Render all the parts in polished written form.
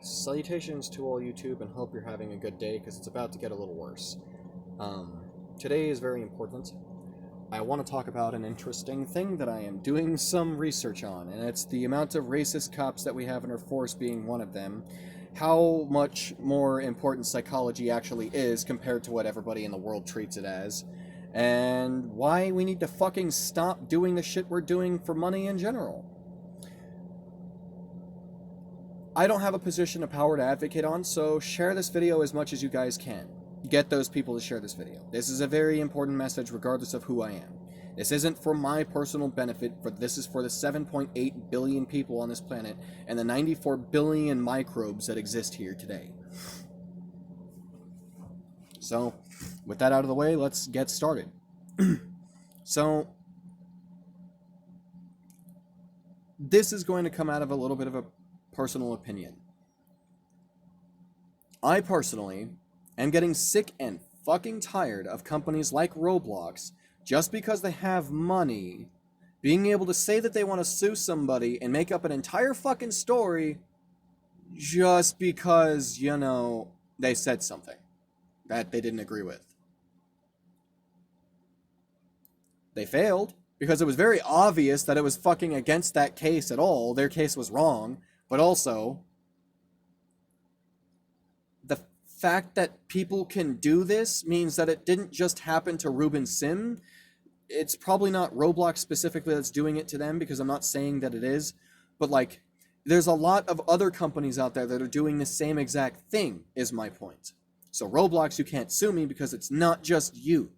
Salutations to all YouTube and hope you're having a good day because it's about to get a little worse. Today is very important. I want to talk about an interesting thing that I am doing some research on, and it's the amount of racist cops that we have in our force being one of them. How much more important psychology actually is compared to what everybody in the world treats it as, and why we need to fucking stop doing the shit we're doing for money in general. I don't have a position of power to advocate on, so share this video as much as you guys can. Get those people to share this video. This is a very important message regardless of who I am. This isn't for my personal benefit, this is for the 7.8 billion people on this planet and the 94 billion microbes that exist here today. So, with that out of the way, let's get started. So, this is going to come out of a little bit of a personal opinion. I personally am getting sick and fucking tired of companies like Roblox, just because they have money, being able to say that they want to sue somebody and make up an entire fucking story just because, you know, they said something that they didn't agree with. They failed because it was very obvious that it was fucking against that case at all. Their case was wrong. But also, the fact that people can do this means that it didn't just happen to Ruben Sim. It's probably not Roblox specifically that's doing it to them, because I'm not saying that it is. But, like, there's a lot of other companies out there that are doing the same exact thing, is my point. So Roblox, you can't sue me because it's not just you.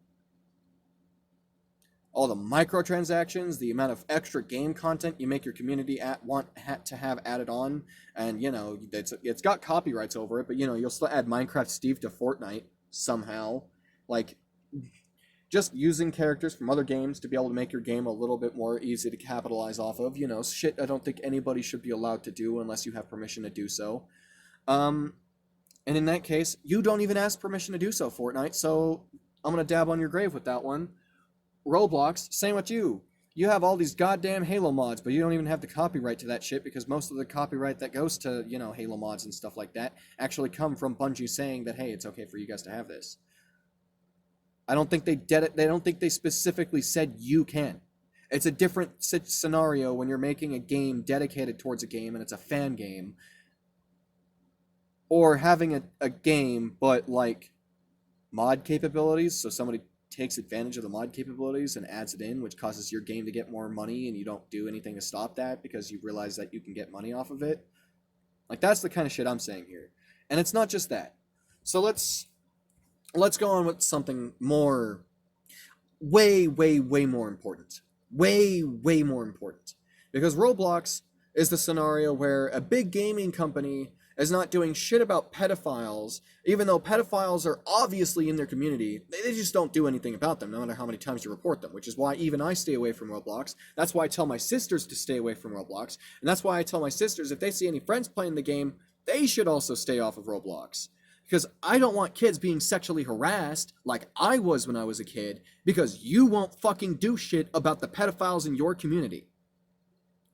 All the microtransactions, the amount of extra game content you make your community want to have added on, and you know it's got copyrights over it, but you know you'll still add Minecraft Steve to Fortnite somehow, like just using characters from other games to be able to make your game a little bit more easy to capitalize off of. You know, shit I don't think anybody should be allowed to do unless you have permission to do so. And in that case, you don't even ask permission to do so, Fortnite. So I'm gonna dab on your grave with that one. Roblox, same with you. You have all these goddamn Halo mods, but you don't even have the copyright to that shit, because most of the copyright that goes to, you know, Halo mods and stuff like that actually come from Bungie saying that, hey, it's okay for you guys to have this. I don't think they did it. They don't think they specifically said you can. It's a different scenario when you're making a game dedicated towards a game and it's a fan game, or having a game but like mod capabilities, so somebody takes advantage of the mod capabilities and adds it in, which causes your game to get more money, and you don't do anything to stop that because you realize that you can get money off of it. Like, that's the kind of shit I'm saying here. And it's not just that. So let's go on with something more, way more important. Way more important. Because Roblox is the scenario where a big gaming company is not doing shit about pedophiles, even though pedophiles are obviously in their community. They just don't do anything about them, no matter how many times you report them, which is why even I stay away from Roblox. That's why I tell my sisters to stay away from Roblox, and that's why I tell my sisters if they see any friends playing the game, they should also stay off of Roblox. Because I don't want kids being sexually harassed like I was when I was a kid, because you won't fucking do shit about the pedophiles in your community.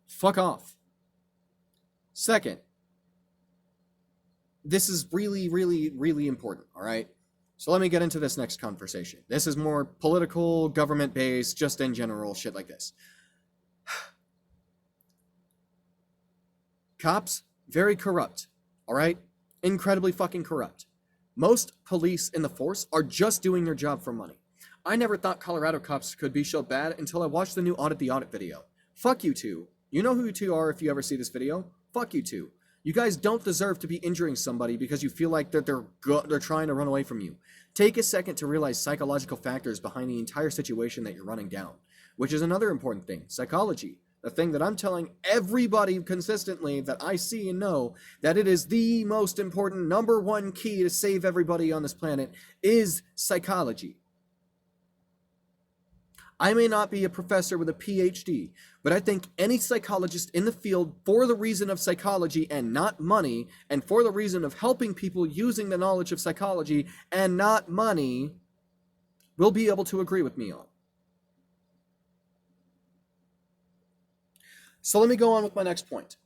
Fuck off. Second, this is really important, all right? So let me get into this next conversation. This is more political, government-based, just in general, shit like this. Cops, very corrupt, all right? Incredibly fucking corrupt. Most police in the force are just doing their job for money. I never thought Colorado cops could be so bad until I watched the new Audit the Audit video. Fuck you two. You know who you two are if you ever see this video. Fuck you two. You guys don't deserve to be injuring somebody because you feel like they're trying to run away from you. Take a second to realize psychological factors behind the entire situation that you're running down, which is another important thing, psychology. The thing that I'm telling everybody consistently that I see and know, that it is the most important number one key to save everybody on this planet, is psychology. I may not be a professor with a PhD, but I think any psychologist in the field, for the reason of psychology and not money, and for the reason of helping people using the knowledge of psychology and not money, will be able to agree with me on. So let me go on with my next point.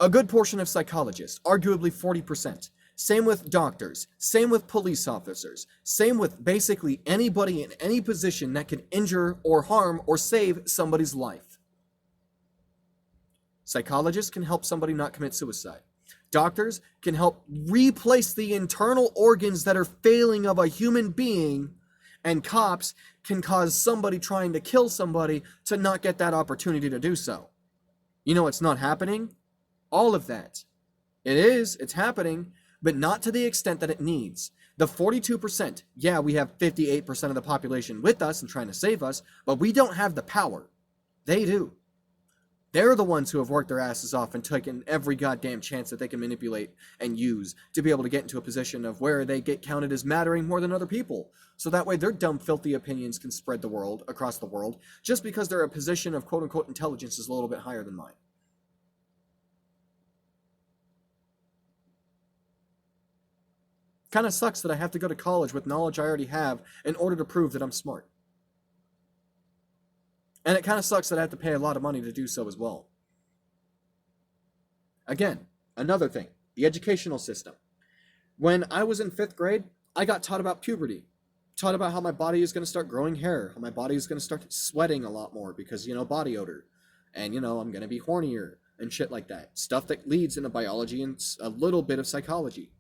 A good portion of psychologists, arguably 40%. Same with doctors, same with police officers, same with basically anybody in any position that can injure or harm or save somebody's life. Psychologists can help somebody not commit suicide. Doctors can help replace the internal organs that are failing of a human being, and cops can cause somebody trying to kill somebody to not get that opportunity to do so. You know what's not happening? All of that. It's happening, but not to the extent that it needs. The 42%, yeah, we have 58% of the population with us and trying to save us, but we don't have the power. They do. They're the ones who have worked their asses off and taken every goddamn chance that they can manipulate and use to be able to get into a position of where they get counted as mattering more than other people. So that way their dumb, filthy opinions can spread across the world, just because their position of quote-unquote intelligence is a little bit higher than mine. Kind of sucks that I have to go to college with knowledge I already have in order to prove that I'm smart. And it kind of sucks that I have to pay a lot of money to do so as well. Again, another thing, the educational system. When I was in 5th grade, I got taught about puberty. Taught about how my body is going to start growing hair, how my body is going to start sweating a lot more because, body odor. And, I'm going to be hornier and shit like that. Stuff that leads into biology and a little bit of psychology.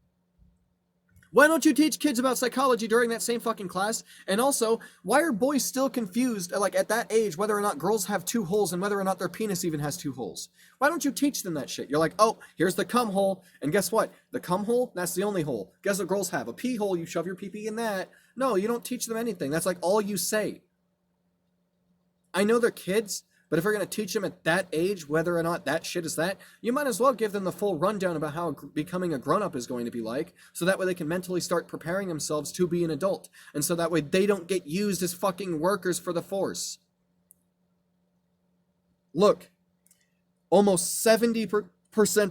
Why don't you teach kids about psychology during that same fucking class? And also, why are boys still confused, like at that age, whether or not girls have 2 holes and whether or not their penis even has 2 holes? Why don't you teach them that shit? You're like, oh, here's the cum hole, and guess what? The cum hole, that's the only hole. Guess what girls have? A pee hole, you shove your pee-pee in that. No, you don't teach them anything. That's like all you say. I know they're kids, but if we're going to teach them at that age whether or not that shit is that, you might as well give them the full rundown about how becoming a grown-up is going to be like, so that way they can mentally start preparing themselves to be an adult, and so that way they don't get used as fucking workers for the force. Look, almost 70%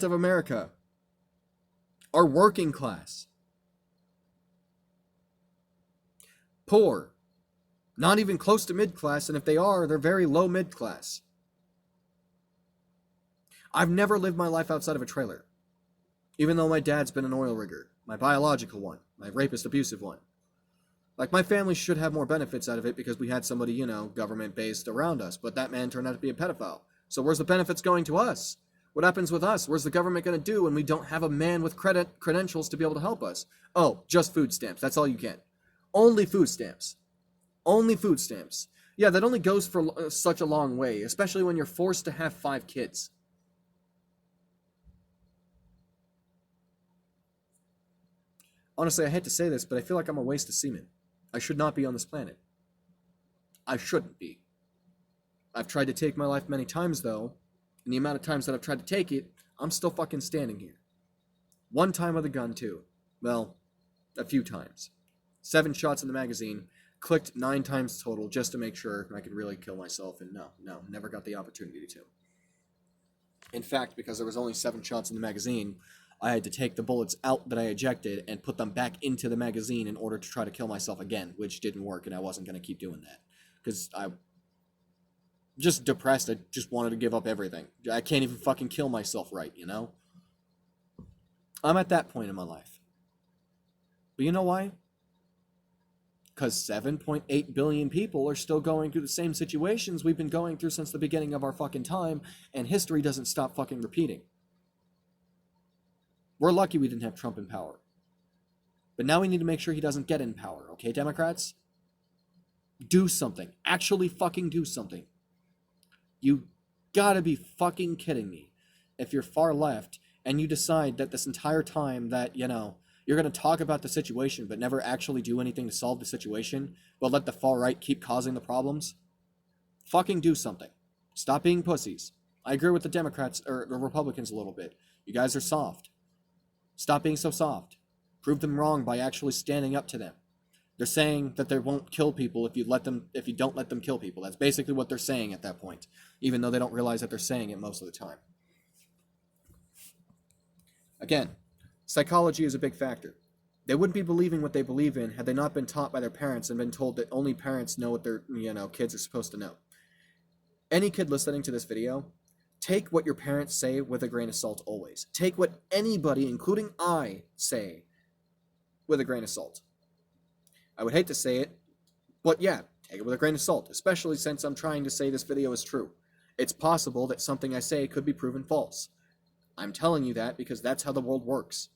of America are working class. Poor. Not even close to mid-class, and if they are, they're very low mid-class. I've never lived my life outside of a trailer, even though my dad's been an oil rigger, my biological one, my rapist abusive one. Like, my family should have more benefits out of it because we had somebody, government-based around us, but that man turned out to be a pedophile. So where's the benefits going to us? What happens with us? Where's the government going to do when we don't have a man with credentials to be able to help us? Oh, just food stamps. That's all you get. Only food stamps. Only food stamps. Yeah, that only goes for such a long way, especially when you're forced to have 5 kids. Honestly, I hate to say this, but I feel like I'm a waste of semen. I should not be on this planet. I shouldn't be. I've tried to take my life many times, though, and the amount of times that I've tried to take it, I'm still fucking standing here. 1 time with a gun, too. Well, a few times. 7 shots in the magazine. Clicked 9 times total just to make sure I could really kill myself, and no, never got the opportunity to. In fact, because there was only 7 shots in the magazine, I had to take the bullets out that I ejected and put them back into the magazine in order to try to kill myself again, which didn't work, and I wasn't going to keep doing that. Because I'm just depressed. I just wanted to give up everything. I can't even fucking kill myself right, I'm at that point in my life. But you know why? Because 7.8 billion people are still going through the same situations we've been going through since the beginning of our fucking time, and history doesn't stop fucking repeating. We're lucky we didn't have Trump in power. But now we need to make sure he doesn't get in power, okay, Democrats? Do something. Actually fucking do something. You gotta be fucking kidding me. If you're far left, and you decide that this entire time that, you're going to talk about the situation but never actually do anything to solve the situation, but let the far right keep causing the problems, fucking do something. Stop being pussies. I agree with the Democrats, or the Republicans a little bit. You guys are soft. Stop being so soft. Prove them wrong by actually standing up to them. They're saying that they won't kill people if you don't let them kill people. That's basically what they're saying at that point, even though they don't realize that they're saying it most of the time. Again, psychology is a big factor. They wouldn't be believing what they believe in had they not been taught by their parents and been told that only parents know what their kids are supposed to know. Any kid listening to this video, take what your parents say with a grain of salt always. Take what anybody, including I, say with a grain of salt. I would hate to say it, but yeah, take it with a grain of salt, especially since I'm trying to say this video is true. It's possible that something I say could be proven false. I'm telling you that because that's how the world works.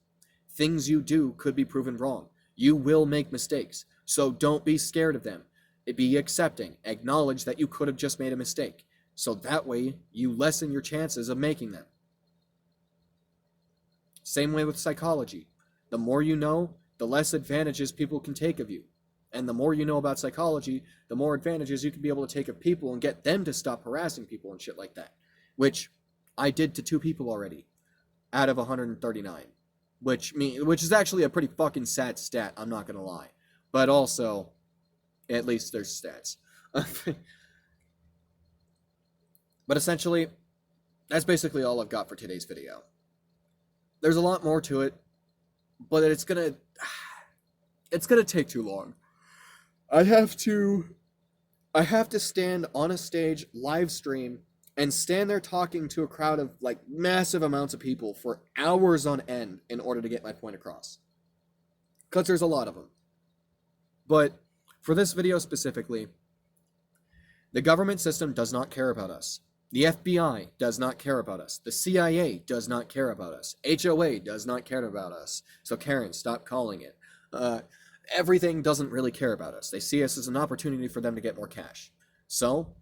Things you do could be proven wrong. You will make mistakes, so don't be scared of them. Be accepting. Acknowledge that you could have just made a mistake, so that way you lessen your chances of making them. Same way with psychology. The more you know, the less advantages people can take of you. And the more you know about psychology, the more advantages you can be able to take of people and get them to stop harassing people and shit like that. Which I did to 2 people already out of 139. Which is actually a pretty fucking sad stat, I'm not gonna lie. But also, at least there's stats. But essentially, that's basically all I've got for today's video. There's a lot more to it, but it's gonna take too long. I have to stand on a stage, live stream, and stand there talking to a crowd of like massive amounts of people for hours on end in order to get my point across. Because there's a lot of them. But for this video specifically, the government system does not care about us. The FBI does not care about us. The CIA does not care about us. HOA does not care about us. So Karen, stop calling it. Everything doesn't really care about us. They see us as an opportunity for them to get more cash. So,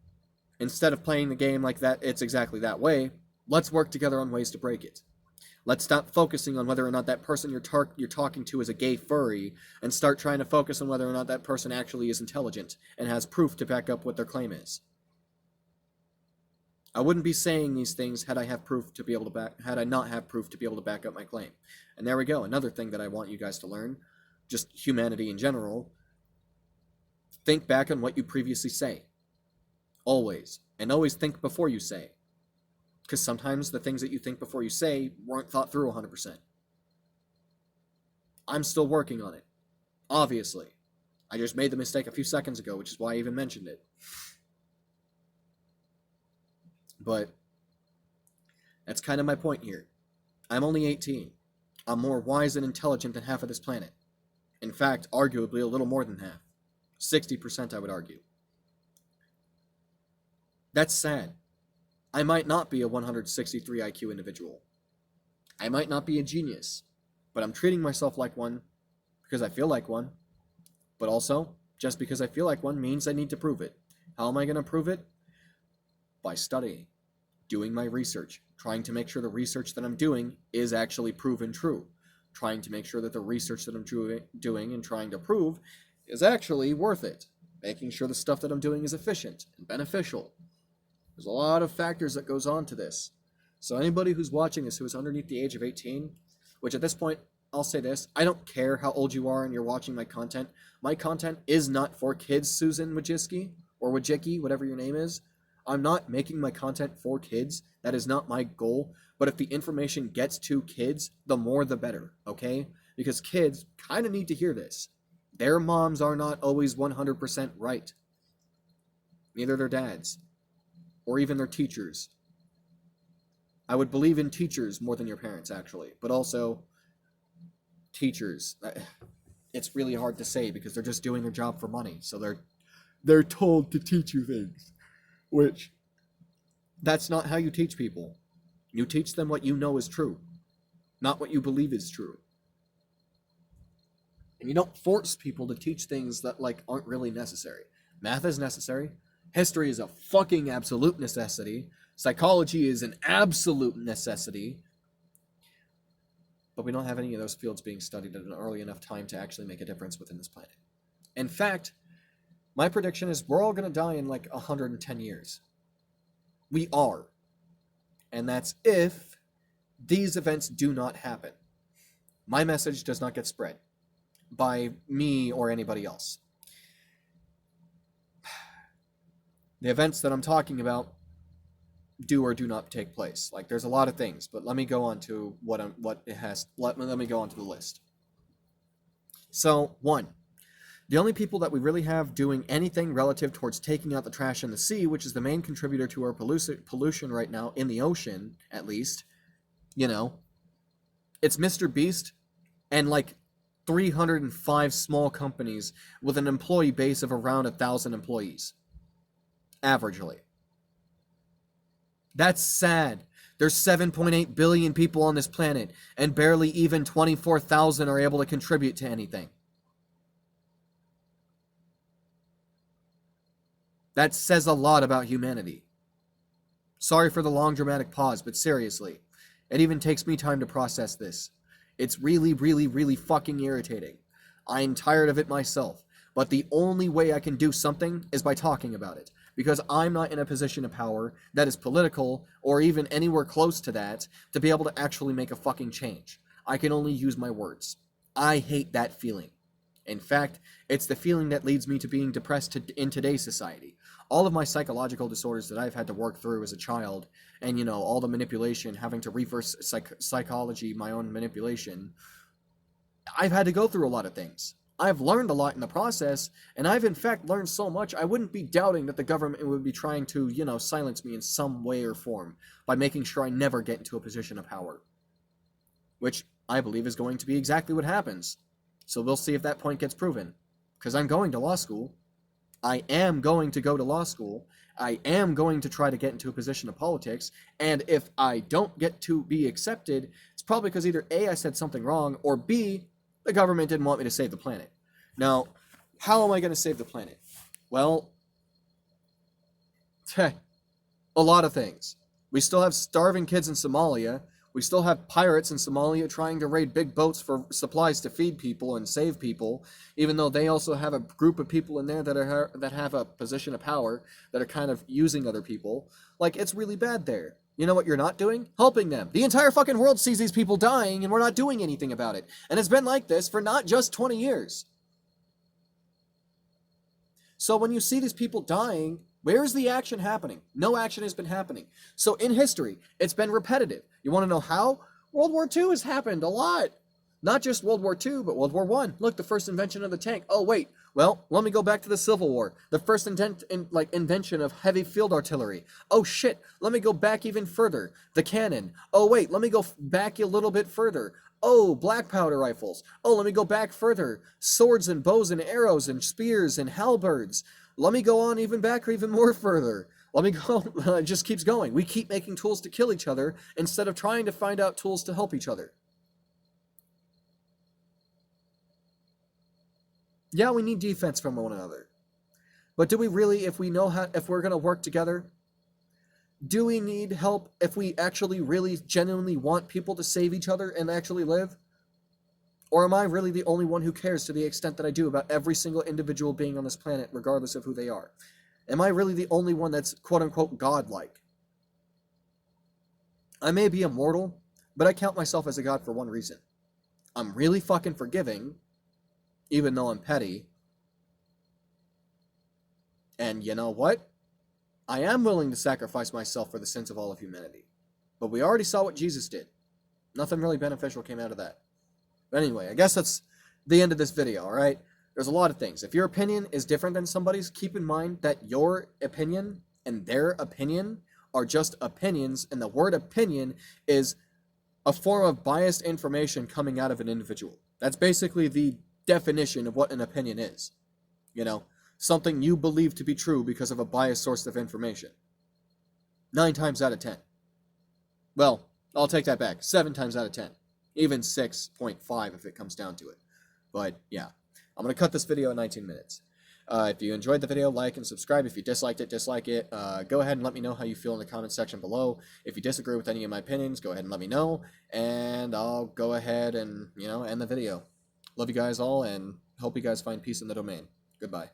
instead of playing the game like that, it's exactly that way, let's work together on ways to break it. Let's stop focusing on whether or not that person you're talking to is a gay furry, and start trying to focus on whether or not that person actually is intelligent and has proof to back up what their claim is. I wouldn't be saying these things had I not have proof to be able to back up my claim. And there we go, another thing that I want you guys to learn, just humanity in general. Think back on what you previously say. Always. And always think before you say. Because sometimes the things that you think before you say weren't thought through 100%. I'm still working on it. Obviously. I just made the mistake a few seconds ago, which is why I even mentioned it. But that's kind of my point here. I'm only 18. I'm more wise and intelligent than half of this planet. In fact, arguably a little more than half. 60%, I would argue. That's sad. I might not be a 163 IQ individual. I might not be a genius, but I'm treating myself like one because I feel like one. But also, just because I feel like one means I need to prove it. How am I going to prove it? By studying, doing my research, trying to make sure the research that I'm doing is actually proven true, trying to make sure that the research that I'm doing and trying to prove is actually worth it, making sure the stuff that I'm doing is efficient and beneficial. There's a lot of factors that goes on to this. So anybody who's watching this who is underneath the age of 18, which at this point, I'll say this, I don't care how old you are and you're watching my content. My content is not for kids, Susan Wojcicki, or Wojcicki, whatever your name is. I'm not making my content for kids. That is not my goal. But if the information gets to kids, the more the better, okay? Because kids kind of need to hear this. Their moms are not always 100% right. Neither their dads. Or even their teachers. I would believe in teachers more than your parents, actually. But also, teachers. It's really hard to say because they're just doing their job for money. So they're told to teach you things. Which, that's not how you teach people. You teach them what you know is true. Not what you believe is true. And you don't force people to teach things that, like, aren't really necessary. Math is necessary. History is a fucking absolute necessity. Psychology is an absolute necessity. But we don't have any of those fields being studied at an early enough time to actually make a difference within this planet. In fact, my prediction is we're all going to die in like 110 years. We are. And that's if these events do not happen. My message does not get spread by me or anybody else. The events that I'm talking about do or do not take place. Like, there's a lot of things, but let me go on to let me go on to the list. So, 1. The only people that we really have doing anything relative towards taking out the trash in the sea, which is the main contributor to our pollution right now in the ocean, at least, you know, it's Mr. Beast and like 305 small companies with an employee base of around 1,000 employees, averagely. That's sad. There's 7.8 billion people on this planet, and barely even 24,000 are able to contribute to anything. That says a lot about humanity. Sorry for the long dramatic pause, but seriously, it even takes me time to process this. It's really, really, really fucking irritating. I'm tired of it myself, but the only way I can do something is by talking about it, because I'm not in a position of power that is political, or even anywhere close to that, to be able to actually make a fucking change. I can only use my words. I hate that feeling. In fact, it's the feeling that leads me to being depressed in today's society. All of my psychological disorders that I've had to work through as a child, and, you know, all the manipulation, having to reverse psychology, my own manipulation, I've had to go through a lot of things. I've learned a lot in the process, and I've in fact learned so much, I wouldn't be doubting that the government would be trying to, you know, silence me in some way or form by making sure I never get into a position of power. Which I believe is going to be exactly what happens. So we'll see if that point gets proven. Because I'm going to law school. I am going to go to law school. I am going to try to get into a position of politics. And if I don't get to be accepted, it's probably because either A, I said something wrong, or B, the government didn't want me to save the planet. Now, how am I going to save the planet? Well, a lot of things. We still have starving kids in Somalia. We still have pirates in Somalia trying to raid big boats for supplies to feed people and save people, even though they also have a group of people in there that have a position of power that are kind of using other people. Like, it's really bad there. You know what you're not doing? Helping them. The entire fucking world sees these people dying, and we're not doing anything about it. And it's been like this for not just 20 years. So when you see these people dying, where's the action happening? No action has been happening. So in history, it's been repetitive. You want to know how? World War II has happened a lot. Not just World War II, but World War I. Look, the first invention of the tank. Oh, wait. Well, let me go back to the Civil War. The first invention of heavy field artillery. Oh, shit. Let me go back even further. The cannon. Oh, wait. Let me go back a little bit further. Oh, black powder rifles. Oh, let me go back further. Swords and bows and arrows and spears and halberds. Let me go on even back or even more further. Let me go. It just keeps going. We keep making tools to kill each other instead of trying to find out tools to help each other. Yeah, we need defense from one another. But do we really, if we're going to work together, do we need help if we actually really genuinely want people to save each other and actually live? Or am I really the only one who cares to the extent that I do about every single individual being on this planet, regardless of who they are? Am I really the only one that's quote-unquote godlike? I may be immortal, but I count myself as a god for one reason. I'm really fucking forgiving, even though I'm petty. And you know what? I am willing to sacrifice myself for the sins of all of humanity. But we already saw what Jesus did. Nothing really beneficial came out of that. But anyway, I guess that's the end of this video, alright? There's a lot of things. If your opinion is different than somebody's, keep in mind that your opinion and their opinion are just opinions, and the word opinion is a form of biased information coming out of an individual. That's basically the definition of what an opinion is. You know, something you believe to be true because of a biased source of information. 9 times out of 10. Well, I'll take that back. 7 times out of 10. Even 6.5 if it comes down to it. But yeah, I'm going to cut this video in 19 minutes. If you enjoyed the video, like and subscribe. If you disliked it, dislike it. Go ahead and let me know how you feel in the comment section below. If you disagree with any of my opinions, go ahead and let me know. And I'll go ahead and, end the video. Love you guys all, and hope you guys find peace in the domain. Goodbye.